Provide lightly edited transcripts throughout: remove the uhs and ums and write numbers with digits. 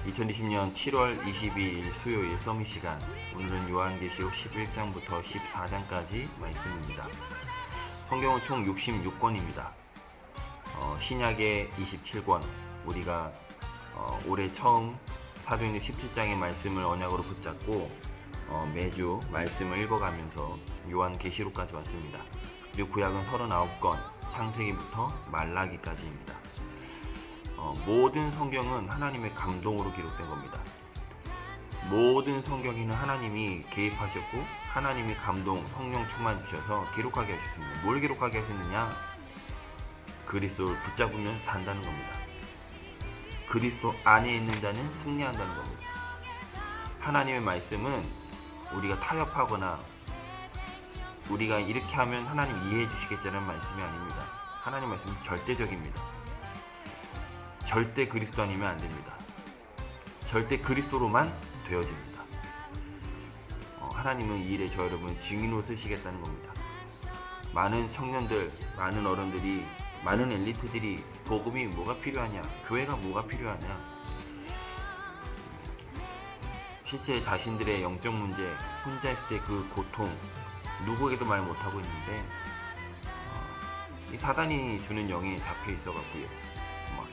2020년 7월 22일 수요일 서밋 시간, 오늘은 요한계시록 11장부터 14장까지 말씀입니다. 성경은 총 66권입니다. 신약의 27권, 우리가 올해 처음 사도행전 17장의 말씀을 언약으로 붙잡고 매주 말씀을 읽어가면서 요한계시록까지 왔습니다. 그리고 구약은 39권, 창세기부터 말라기까지입니다. 모든 성경은 하나님의 감동으로 기록된 겁니다. 모든 성경에는 하나님이 개입하셨고 하나님이 감동, 성령 충만 주셔서 기록하게 하셨습니다. 뭘 기록하게 하셨느냐? 그리스도를 붙잡으면 산다는 겁니다. 그리스도 안에 있는 자는 승리한다는 겁니다. 하나님의 말씀은 우리가 타협하거나 우리가 이렇게 하면 하나님 이해해 주시겠다는 말씀이 아닙니다. 하나님 말씀은 절대적입니다. 절대 그리스도 아니면 안 됩니다. 절대 그리스도로만 되어집니다. 하나님은 이 일에 저 여러분 증인으로 쓰시겠다는 겁니다. 많은 청년들, 많은 어른들이, 많은 엘리트들이 복음이 뭐가 필요하냐, 교회가 뭐가 필요하냐, 실제 자신들의 영적 문제, 혼자 있을 때 그 고통 누구에게도 말 못하고 있는데 이 사단이 주는 영에 잡혀 있어 갖고요,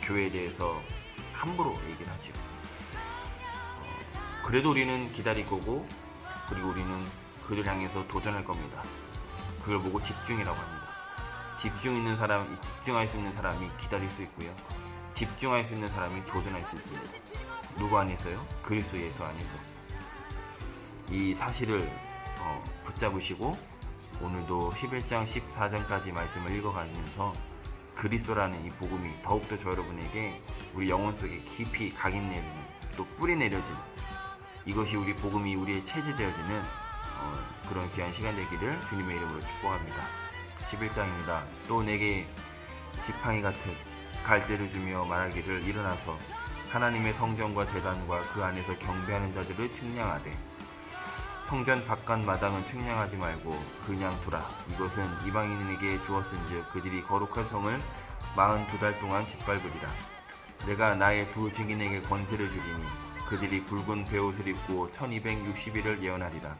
교회에 대해서 함부로 얘기를 하죠. 그래도 우리는 기다릴 거고, 그리고 우리는 그를 향해서 도전할 겁니다. 그걸 보고 집중이라고 합니다. 집중할 수 있는 사람이 기다릴 수 있고요, 집중할 수 있는 사람이 도전할 수 있습니다. 누구 안에서요? 그리스도 예수 안에서. 이 사실을 붙잡으시고 오늘도 11장 14장까지 말씀을 읽어가면서 그리스도라는 이 복음이 더욱더 저 여러분에게 우리 영혼 속에 깊이 각인 내리는, 또 뿌리 내려지는, 이것이 우리 복음이 우리의 체제되어지는 그런 귀한 시간 되기를 주님의 이름으로 축복합니다. 11장입니다. 또 내게 지팡이 같은 갈대를 주며 말하기를, 일어나서 하나님의 성전과 제단과 그 안에서 경배하는 자들을 측량하되 성전 바깥 마당은 측량하지 말고 그냥 두라. 이것은 이방인에게 주었은즉 그들이 거룩한 성을 42달 동안 짓밟으리라. 내가 나의 두 증인에게 권세를 주리니 그들이 붉은 베옷을 입고 1260일을 예언하리라.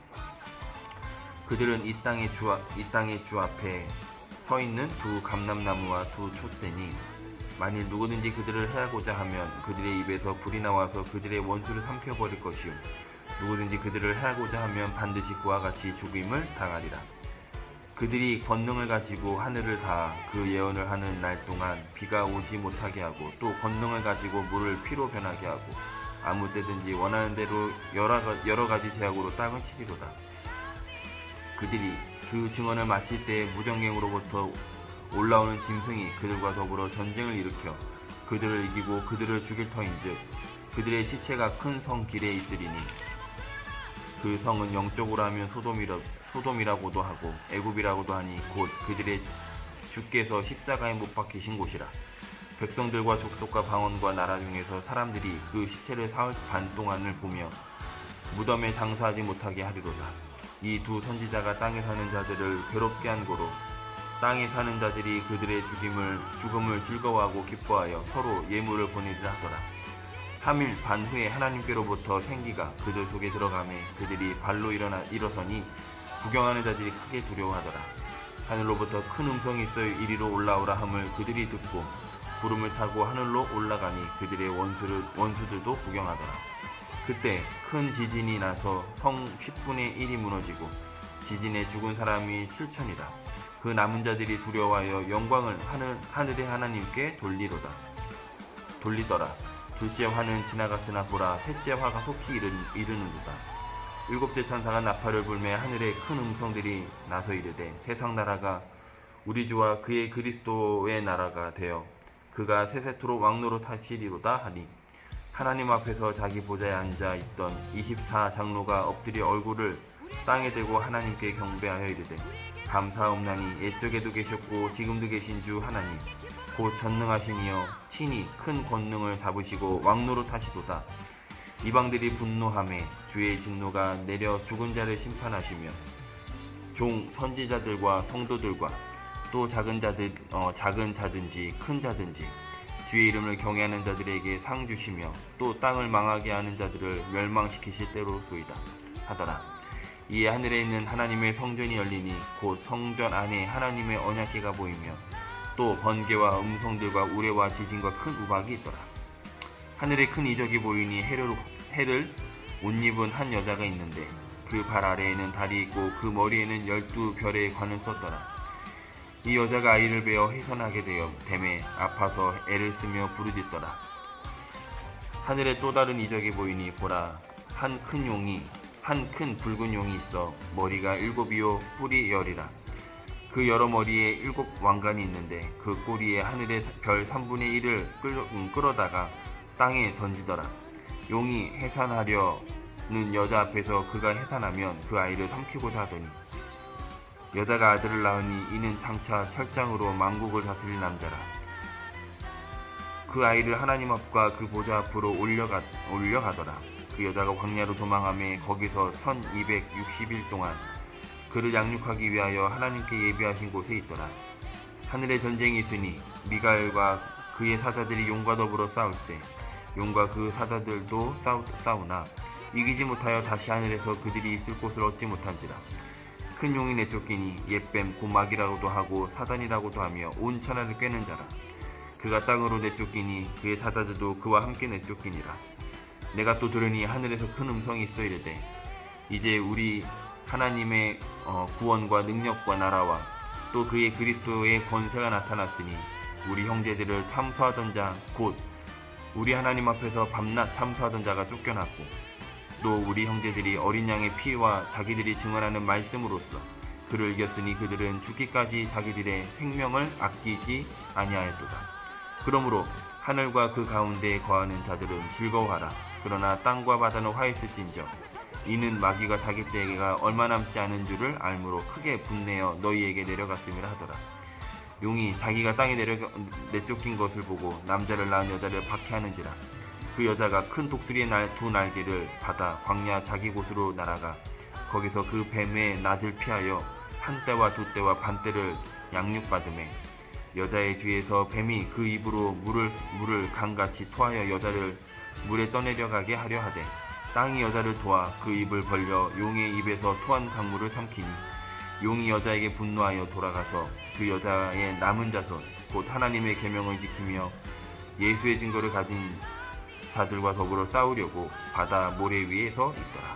그들은 이 땅의 주 앞에 서 있는 두 감람나무와 두 촛대니, 만일 누구든지 그들을 해하고자 하면 그들의 입에서 불이 나와서 그들의 원수를 삼켜버릴 것이요, 누구든지 그들을 해하고자 하면 반드시 그와 같이 죽임을 당하리라. 그들이 권능을 가지고 하늘을 다 그 예언을 하는 날 동안 비가 오지 못하게 하고, 또 권능을 가지고 물을 피로 변하게 하고, 아무 때든지 원하는 대로 여러 가지 제약으로 땅을 치리로다. 그들이 그 증언을 마칠 때에 무정갱으로부터 올라오는 짐승이 그들과 더불어 전쟁을 일으켜 그들을 이기고 그들을 죽일 터인즉 그들의 시체가 큰 성 길에 있으리니, 그 성은 영적으로 하면 소돔이라고도 하고 애굽이라고도 하니 곧 그들의 주께서 십자가에 못 박히신 곳이라. 백성들과 족속과 방언과 나라 중에서 사람들이 그 시체를 사흘 반 동안을 보며 무덤에 장사하지 못하게 하리로다. 이 두 선지자가 땅에 사는 자들을 괴롭게 한 고로 땅에 사는 자들이 그들의 죽음을 즐거워하고 기뻐하여 서로 예물을 보내리라 하더라. 3일 반 후에 하나님께로부터 생기가 그들 속에 들어가매 그들이 발로 일어서니 구경하는 자들이 크게 두려워하더라. 하늘로부터 큰 음성이 있어 이리로 올라오라 함을 그들이 듣고 구름을 타고 하늘로 올라가니 그들의 원수들도 구경하더라. 그때 큰 지진이 나서 성 10분의 1이 무너지고 지진에 죽은 사람이 7천이라. 그 남은 자들이 두려워하여 영광을 하늘의 하나님께 돌리더라. 둘째 화는 지나갔으나 보라, 셋째 화가 속히 이르는도다. 일곱째 천사가 나팔을 불매 하늘에 큰 음성들이 나서 이르되, 세상 나라가 우리 주와 그의 그리스도의 나라가 되어 그가 세세토록 왕노릇 하시리로다 하니, 하나님 앞에서 자기 보좌에 앉아 있던 24장로가 엎드려 얼굴을 땅에 대고 하나님께 경배하여 이르되, 감사옵나니 옛적에도 계셨고 지금도 계신 주 하나님, 곧 전능하시니여 친히 큰 권능을 잡으시고 왕노릇 하시도다. 이방들이 분노하매 주의 진노가 내려 죽은 자를 심판하시며 종 선지자들과 성도들과 또 작은 자든지 큰 자든지 주의 이름을 경외하는 자들에게 상 주시며 또 땅을 망하게 하는 자들을 멸망시키실 때로소이다 하더라. 이에 하늘에 있는 하나님의 성전이 열리니 곧 성전 안에 하나님의 언약궤가 보이며 또 번개와 음성들과 우레와 지진과 큰 우박이 있더라. 하늘에 큰 이적이 보이니 해를 옷 입은 한 여자가 있는데 그 발 아래에는 달이 있고 그 머리에는 12별의 관을 썼더라. 이 여자가 아이를 베어 해산하게 되어 댐에 아파서 애를 쓰며 부르짖더라. 하늘에 또 다른 이적이 보이니 보라, 한 큰 붉은 용이 있어 머리가 7이요 뿔이 10이라. 그 여러 머리에 7 왕관이 있는데 그 꼬리에 하늘의 별 3분의 1을 끌어다가 땅에 던지더라. 용이 해산하려는 여자 앞에서 그가 해산하면 그 아이를 삼키고자 하더니 여자가 아들을 낳으니 이는 장차 철장으로 만국을 다스릴 남자라. 그 아이를 하나님 앞과 그 보좌 앞으로 올려가더라. 그 여자가 광야로 도망하며 거기서 1260일 동안 그를 양육하기 위하여 하나님께 예비하신 곳에 있더라. 하늘에 전쟁이 있으니 미가엘과 그의 사자들이 용과 더불어 싸울세. 용과 그 사자들도 싸우나 이기지 못하여 다시 하늘에서 그들이 있을 곳을 얻지 못한지라. 큰 용이 내쫓기니 옛뱀 곧 마귀라고도 하고 사단이라고도 하며 온 천하를 꿰는 자라. 그가 땅으로 내쫓기니 그의 사자들도 그와 함께 내쫓기니라. 내가 또 들으니 하늘에서 큰 음성이 있어 이르되 이제 우리 하나님의 구원과 능력과 나라와 또 그의 그리스도의 권세가 나타났으니 우리 형제들을 참소하던 자 곧 우리 하나님 앞에서 밤낮 참소하던 자가 쫓겨났고 또 우리 형제들이 어린 양의 피와 자기들이 증언하는 말씀으로써 그를 이겼으니 그들은 죽기까지 자기들의 생명을 아끼지 아니하였도다. 그러므로 하늘과 그 가운데에 거하는 자들은 즐거워하라. 그러나 땅과 바다는 화했을진저 이는 마귀가 자기 때가 얼마 남지 않은 줄을 알므로 크게 분내어 너희에게 내려갔음이라 하더라. 용이 자기가 땅에 내쫓긴 것을 보고 남자를 낳은 여자를 박해하는지라. 그 여자가 큰 독수리의 두 날개를 받아 광야 자기 곳으로 날아가 거기서 그 뱀의 낯을 피하여 한 때와 두 때와 반 때를 양육받으매 여자의 뒤에서 뱀이 그 입으로 물을 강같이 토하여 여자를 물에 떠내려가게 하려 하되 땅이 여자를 도와 그 입을 벌려 용의 입에서 토한 강물을 삼키니 용이 여자에게 분노하여 돌아가서 그 여자의 남은 자손 곧 하나님의 계명을 지키며 예수의 증거를 가진 자들과 더불어 싸우려고 바다 모래 위에 서 있더라.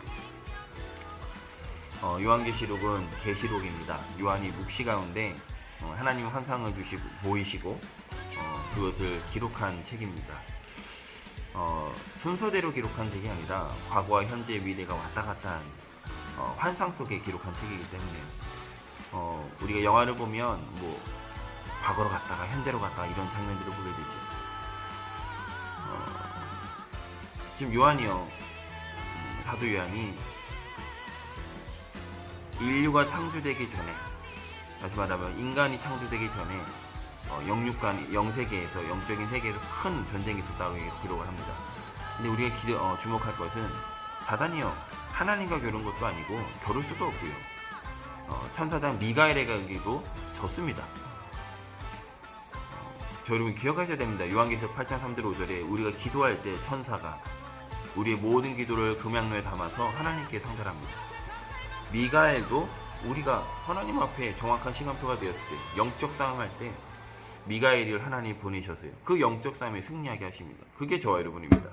요한계시록은 계시록입니다. 요한이 묵시 가운데 하나님 환상을 보이시고 그것을 기록한 책입니다. 순서대로 기록한 책이 아니라 과거와 현재 미래가 왔다 갔다 한 환상 속에 기록한 책이기 때문에 우리가 영화를 보면 뭐 과거로 갔다가 현재로 갔다가 이런 장면들을 보게 되죠. 지금 요한이요, 사도 요한이 인류가 창조되기 전에, 다시 말하면 인간이 창조되기 전에 영세계에서, 영적인 세계에서 큰 전쟁이 있었다고 기록을 합니다. 근데 우리가 주목할 것은 사단이요, 하나님과 겨룬 것도 아니고 겨룰 수도 없고요, 천사장 미가엘에게도 졌습니다. 여러분 기억하셔야 됩니다. 요한계시록 8장 3절 5절에 우리가 기도할 때 천사가 우리의 모든 기도를 금양로에 담아서 하나님께 상달합니다. 미가엘도 우리가 하나님 앞에 정확한 시간표가 되었을 때, 영적 싸움할 때 미가엘을 하나님이 보내셔서요, 그 영적 싸움에 승리하게 하십니다. 그게 저와 여러분입니다.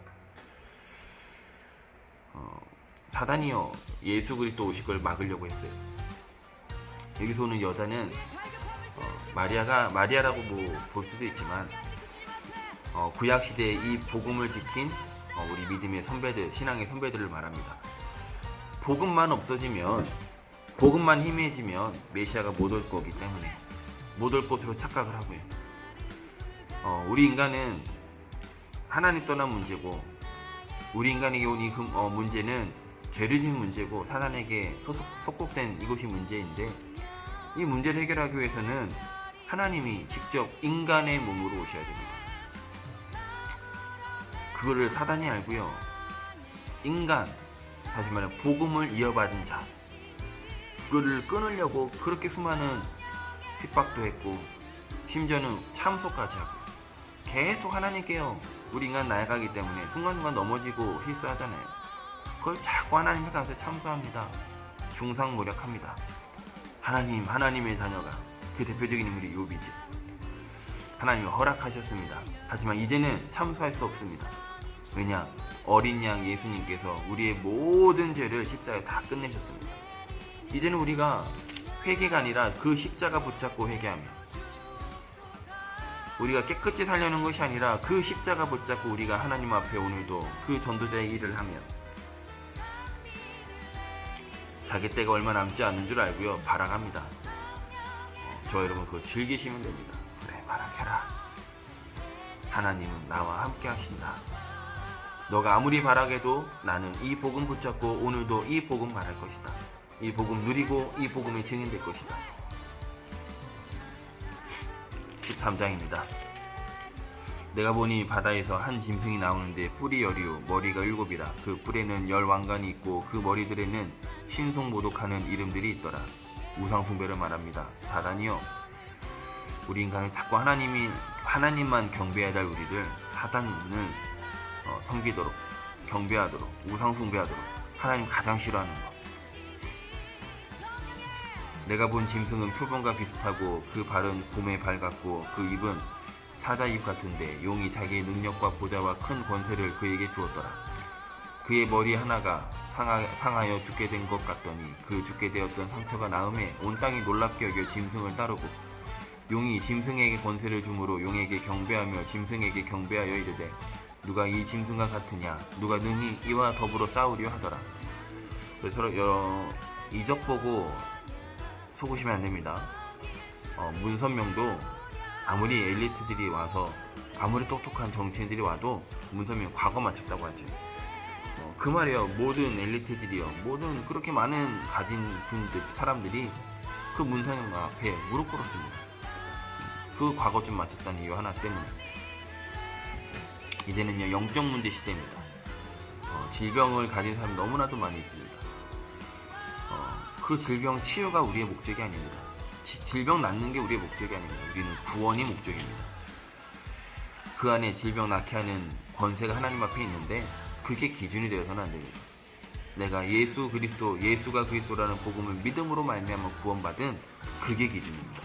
사단이요, 예수 그리스도 오실 걸 막으려고 했어요. 여기서 오는 여자는 마리아라고 볼 수도 있지만 구약 시대에 이 복음을 지킨 우리 믿음의 선배들, 신앙의 선배들을 말합니다. 복음만 없어지면, 복음만 희미해지면 메시아가 못 올 거기 때문에 못 올 것으로 착각을 하고요. 우리 인간은 하나님 떠난 문제고, 우리 인간에게 온 이 문제는 죄를 지은 문제고 사단에게 속국된 이것이 문제인데, 이 문제를 해결하기 위해서는 하나님이 직접 인간의 몸으로 오셔야 됩니다. 그거를 사단이 알고요, 인간, 다시 말하면 복음을 이어받은 자, 그거를 끊으려고 그렇게 수많은 핍박도 했고 심지어는 참소까지 하고 계속 하나님께요. 우리 인간 나아가기 때문에 순간순간 넘어지고 실수하잖아요. 그걸 자꾸 하나님께 가서 참소합니다. 중상모략합니다. 하나님의 자녀가 그 대표적인 인물이 욥이죠. 하나님이 허락하셨습니다. 하지만 이제는 참소할 수 없습니다. 왜냐? 어린 양 예수님께서 우리의 모든 죄를 십자가에 다 끝내셨습니다. 이제는 우리가 회개가 아니라 그 십자가 붙잡고 회개하며, 우리가 깨끗이 살려는 것이 아니라 그 십자가 붙잡고 우리가 하나님 앞에 오늘도 그 전도자의 일을 하며, 자기 때가 얼마 남지 않는 줄 알고요, 발악합니다. 저 여러분 그거 즐기시면 됩니다. 그래, 발악해라. 하나님은 나와 함께 하신다. 너가 아무리 발악해도 나는 이 복음 붙잡고 오늘도 이 복음 말할 것이다. 이 복음 누리고 이 복음의 증인 될 것이다. 13장입니다. 내가 보니 바다에서 한 짐승이 나오는데 뿔이 10이요 머리가 7이라. 그 뿔에는 10왕관이 있고 그 머리들에는 신속모독하는 이름들이 있더라. 우상숭배를 말합니다. 사단이요, 우리 인간은 자꾸 하나님만 경배해야 할 우리들 사단을 섬기도록, 경배하도록, 우상숭배하도록, 하나님 가장 싫어하는 것. 내가 본 짐승은 표범과 비슷하고 그 발은 곰의 발 같고 그 입은 사자 입 같은데 용이 자기의 능력과 보좌와 큰 권세를 그에게 주었더라. 그의 머리 하나가 상하여 죽게 된 것 같더니 그 죽게 되었던 상처가 나음에 온 땅이 놀랍게 여겨 짐승을 따르고, 용이 짐승에게 권세를 주므로 용에게 경배하며 짐승에게 경배하여 이르되 누가 이 짐승과 같으냐, 누가 능히 이와 더불어 싸우려 하더라. 그래서 이적 보고 속으시면 안됩니다. 문선명도 아무리 엘리트들이 와서, 아무리 똑똑한 정치인들이 와도 문선명 과거 맞췄다고 하죠. 그 말이에요. 모든 엘리트들이요, 모든 그렇게 많은 가진 분들, 사람들이 그 문선명 앞에 무릎 꿇었습니다. 그 과거 좀 맞췄다는 이유 하나 때문에. 이제는요, 영적 문제 시대입니다. 질병을 가진 사람이 너무나도 많이 있습니다. 그 질병 치유가 우리의 목적이 아닙니다. 질병 낫는 게 우리의 목적이 아닙니다. 우리는 구원이 목적입니다. 그 안에 질병 낫게 하는 권세가 하나님 앞에 있는데 그게 기준이 되어서는 안 됩니다. 내가 예수 그리스도, 예수가 그리스도라는 복음을 믿음으로 말미암아 구원받은 그게 기준입니다.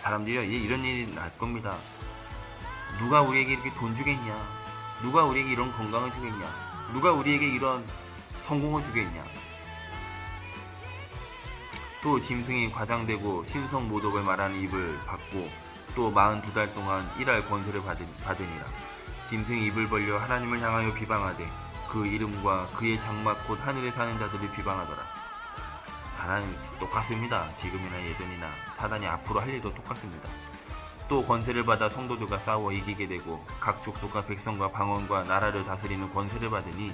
사람들이 이런 일이 날 겁니다. 누가 우리에게 이렇게 돈 주겠냐? 누가 우리에게 이런 건강을 주겠냐? 누가 우리에게 이런 성공을 주겠냐? 또 짐승이 과장되고 신성모독을 말하는 입을 받고 또 42달 동안 일할 권세를 받으니라. 짐승이 입을 벌려 하나님을 향하여 비방하되 그 이름과 그의 장막 곧 하늘에 사는 자들을 비방하더라. 하나님 똑같습니다. 지금이나 예전이나 사단이 앞으로 할 일도 똑같습니다. 또 권세를 받아 성도들과 싸워 이기게 되고 각 족속과 백성과 방언과 나라를 다스리는 권세를 받으니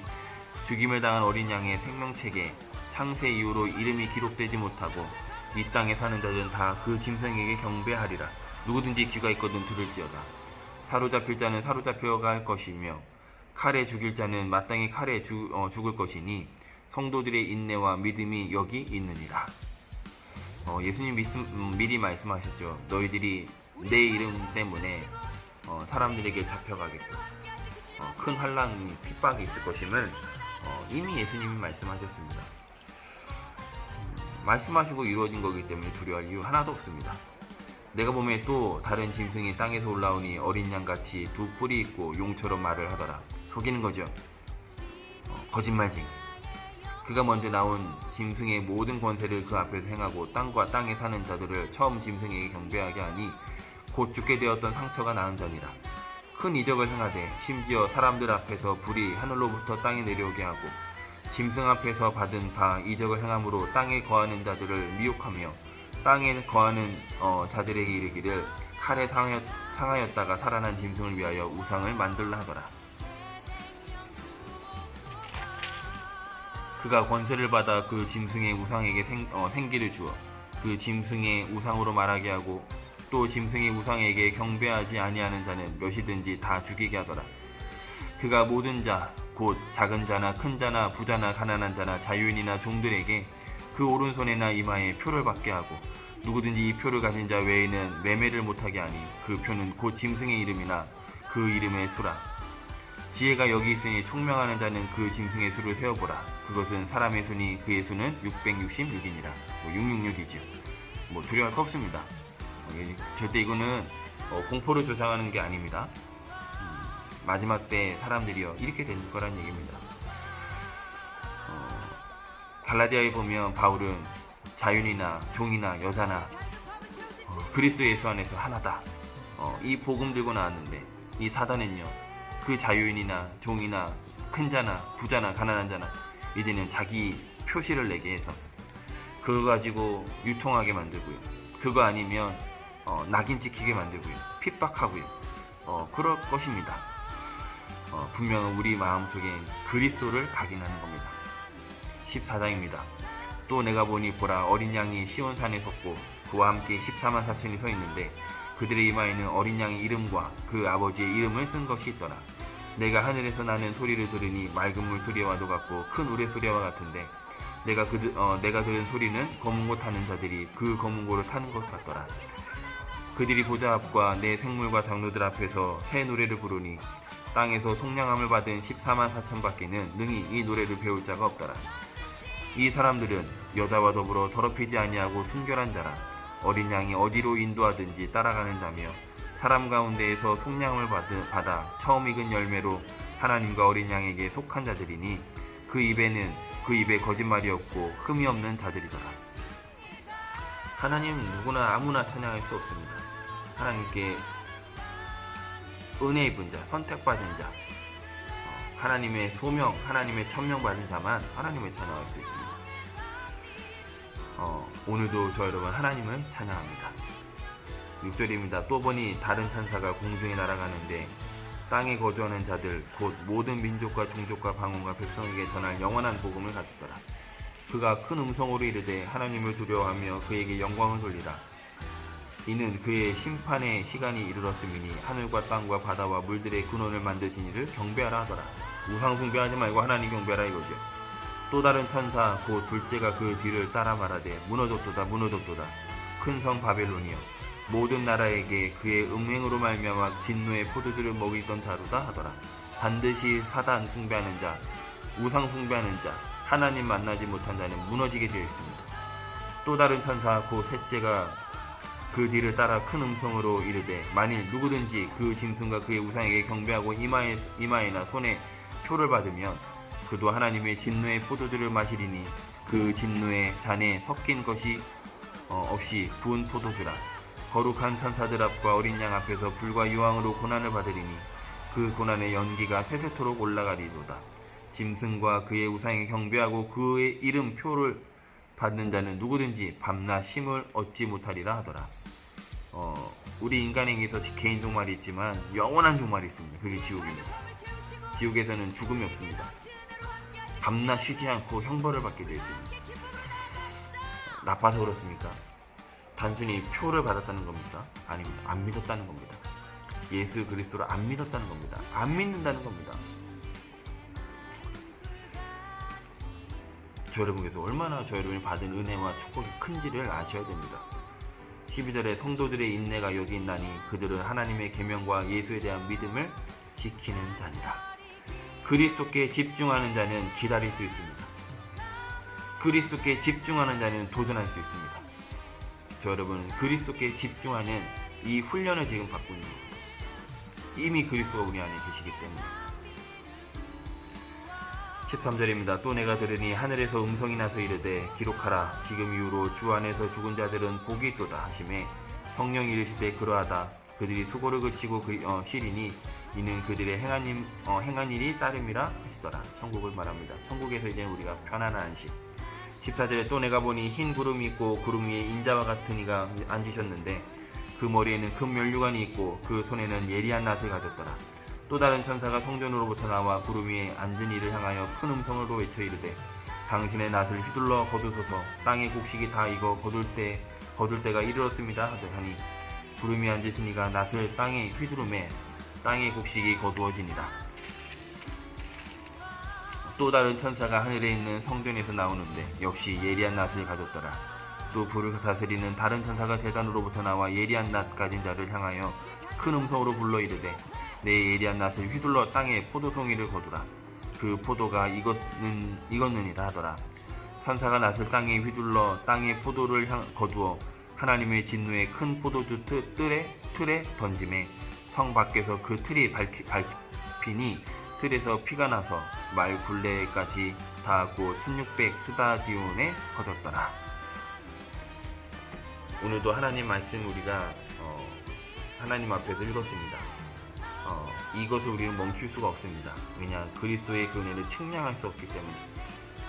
죽임을 당한 어린 양의 생명책에 창세 이후로 이름이 기록되지 못하고 이 땅에 사는 자들은 다 그 짐승에게 경배하리라. 누구든지 귀가 있거든 들을지어다. 사로잡힐 자는 사로잡혀갈 것이며 칼에 죽일 자는 마땅히 칼에 죽을 것이니 성도들의 인내와 믿음이 여기 있느니라. 예수님 미리 말씀하셨죠. 너희들이 내 이름 때문에 사람들에게 잡혀가겠고 큰 환난이 핍박이 있을 것임을 이미 예수님이 말씀하셨습니다. 말씀하시고 이루어진 거기 때문에 두려워할 이유 하나도 없습니다. 내가 보면 또 다른 짐승이 땅에서 올라오니 어린 양같이 두 뿔이 있고 용처럼 말을 하더라. 속이는 거죠. 거짓말쟁이. 그가 먼저 나온 짐승의 모든 권세를 그 앞에서 행하고 땅과 땅에 사는 자들을 처음 짐승에게 경배하게 하니 곧 죽게 되었던 상처가 나은 자니라. 큰 이적을 행하되 심지어 사람들 앞에서 불이 하늘로부터 땅에 내려오게 하고 짐승 앞에서 받은 바 이적을 행함으로 땅에 거하는 자들을 미혹하며 땅에 거하는 자들에게 이르기를 칼에 상하였다가 살아난 짐승을 위하여 우상을 만들라 하더라. 그가 권세를 받아 그 짐승의 우상에게 생기를 주어 그 짐승의 우상으로 말하게 하고 또 짐승의 우상에게 경배하지 아니하는 자는 몇이든지 다 죽이게 하더라. 그가 모든 자 곧 작은 자나 큰 자나 부자나 가난한 자나 자유인이나 종들에게 그 오른손에나 이마에 표를 받게 하고 누구든지 이 표를 가진 자 외에는 매매를 못하게 하니 그 표는 곧 짐승의 이름이나 그 이름의 수라. 지혜가 여기 있으니 총명하는 자는 그 짐승의 수를 세어보라. 그것은 사람의 수니 그의 수는 666이니라. 666이죠. 두려워할 거 없습니다. 절대 이거는 공포를 조장하는 게 아닙니다. 마지막 때 사람들이요 이렇게 될 거란 얘기입니다. 갈라디아에 보면 바울은 자윤이나 종이나 여자나 그리스도 예수 안에서 하나다. 이 복음 들고 나왔는데 이 사단은요 그 자유인이나 종이나 큰 자나 부자나 가난한 자나 이제는 자기 표시를 내게 해서 그거 가지고 유통하게 만들고요. 그거 아니면 낙인 찍히게 만들고요. 핍박하고요. 그럴 것입니다. 분명히 우리 마음속에 그리스도를 각인하는 겁니다. 14장입니다. 또 내가 보니 보라 어린 양이 시온산에 섰고 그와 함께 14만 4천이 서 있는데 그들의 이마에는 어린 양의 이름과 그 아버지의 이름을 쓴 것이 있더라. 내가 하늘에서 나는 소리를 들으니 맑은 물 소리와도 같고 큰 우레 소리와 같은데 내가 들은 소리는 검은고 타는 자들이 그 검은고를 타는 것 같더라. 그들이 보좌 앞과 내 생물과 장로들 앞에서 새 노래를 부르니 땅에서 속량함을 받은 14만 4천 밖에는 능히 이 노래를 배울 자가 없더라. 이 사람들은 여자와 더불어 더럽히지 아니하고 순결한 자라. 어린 양이 어디로 인도하든지 따라가는 자며 사람 가운데에서 속량을 받아 처음 익은 열매로 하나님과 어린 양에게 속한 자들이니 그 입에 거짓말이 없고 흠이 없는 자들이더라. 하나님 누구나 아무나 찬양할 수 없습니다. 하나님께 은혜 입은 자, 선택받은 자, 하나님의 소명, 하나님의 천명 받은 자만 하나님을 찬양할 수 있습니다. 오늘도 저 여러분 하나님을 찬양합니다. 6절입니다. 또 보니 다른 천사가 공중에 날아가는데 땅에 거주하는 자들 곧 모든 민족과 종족과 방언과 백성에게 전할 영원한 복음을 가졌더라. 그가 큰 음성으로 이르되 하나님을 두려워하며 그에게 영광을 돌리라. 이는 그의 심판의 시간이 이르렀음이니 하늘과 땅과 바다와 물들의 근원을 만드신 이를 경배하라 하더라. 우상 숭배하지 말고 하나님 경배하라 이거죠. 또 다른 천사 곧 둘째가 그 뒤를 따라 말하되 무너졌도다 무너졌도다 큰 성 바벨론이여 모든 나라에게 그의 음행으로 말미암아 진노의 포도주를 먹이던 자로다 하더라. 반드시 사단 숭배하는 자, 우상 숭배하는 자, 하나님 만나지 못한 자는 무너지게 되어 있습니다. 또 다른 천사 곧 셋째가 그 뒤를 따라 큰 음성으로 이르되 만일 누구든지 그 짐승과 그의 우상에게 경배하고 이마에나 손에 표를 받으면 그도 하나님의 진노의 포도주를 마시리니 그 진노의 잔에 섞인 것이 없이 부은 포도주라. 거룩한 천사들 앞과 어린 양 앞에서 불과 유황으로 고난을 받으리니 그 고난의 연기가 세세토록 올라가리로다. 짐승과 그의 우상에 경배하고 그의 이름 표를 받는 자는 누구든지 밤낮 쉼을 얻지 못하리라 하더라. 우리 인간에게서 개인 종말이 있지만 영원한 종말이 있습니다. 그게 지옥입니다. 지옥에서는 죽음이 없습니다. 밤낮 쉬지 않고 형벌을 받게 되어 있습니다. 나빠서 그렇습니까? 단순히 표를 받았다는 겁니까? 아닙니다. 안 믿었다는 겁니다. 예수 그리스도를 안 믿었다는 겁니다. 안 믿는다는 겁니다. 저 여러분께서 얼마나 저 여러분이 받은 은혜와 축복이 큰지를 아셔야 됩니다. 12절에 성도들의 인내가 여기 있나니 그들은 하나님의 계명과 예수에 대한 믿음을 지키는 자니라. 그리스도께 집중하는 자는 기다릴 수 있습니다. 그리스도께 집중하는 자는 도전할 수 있습니다. 저 여러분 그리스도께 집중하는 이 훈련을 지금 받고 있는 겁니다. 이미 그리스도가 우리 안에 계시기 때문에. 13절입니다. 또 내가 들으니 하늘에서 음성이 나서 이르되 기록하라. 지금 이후로 주 안에서 죽은 자들은 복이 있도다 하시매 성령이 이르시되 그러하다. 그들이 수고를 그치고 쉬리니 이는 그들의 행한 일이 따름이라 하시더라. 천국을 말합니다. 천국에서 이제 우리가 편안한 안식. 14절에 또 내가 보니 흰 구름이 있고 구름 위에 인자와 같은 이가 앉으셨는데 그 머리에는 금 면류관이 있고 그 손에는 예리한 낫을 가졌더라. 또 다른 천사가 성전으로부터 나와 구름 위에 앉은 이를 향하여 큰 음성으로 외쳐 이르되 당신의 낫을 휘둘러 거두소서. 땅의 곡식이 다 익어 거둘 때가 이르렀습니다 하더니 구름 위에 앉으신 이가 낫을 땅에 휘두르매 땅의 곡식이 거두어지니라. 또 다른 천사가 하늘에 있는 성전에서 나오는데 역시 예리한 낫을 가졌더라. 또 불을 다스리는 다른 천사가 제단으로부터 나와 예리한 낫 가진 자를 향하여 큰 음성으로 불러 이르되 내 예리한 낫을 휘둘러 땅에 포도송이를 거두라. 그 포도가 익었느니라 하더라. 천사가 낫을 땅에 휘둘러 땅에 포도를 거두어 하나님의 진노의 큰 포도주 틀에 던짐에 성 밖에서 그 틀이 밟히니 틀에서 피가 나서 말 굴레까지 닿았고 1600 스다디온에 퍼졌더라. 오늘도 하나님 말씀 우리가 하나님 앞에서 읽었습니다. 이것을 우리는 멈출 수가 없습니다. 왜냐? 그리스도의 그 은혜를 측량할 수 없기 때문에,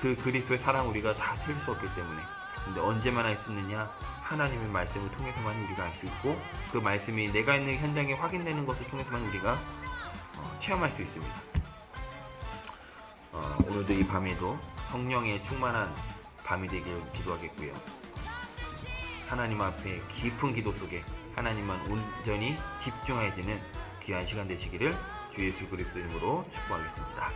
그 그리스도의 사랑 우리가 다 셀 수 없기 때문에. 근데 언제만 할 수 있느냐? 하나님의 말씀을 통해서만 우리가 알 수 있고, 그 말씀이 내가 있는 현장에 확인되는 것을 통해서만 우리가 체험할 수 있습니다. 오늘도 이 밤에도 성령의 충만한 밤이 되길 기도하겠고요. 하나님 앞에 깊은 기도 속에 하나님만 온전히 집중해지는 귀한 시간 되시기를 주 예수 그리스도 이름으로 축복하겠습니다.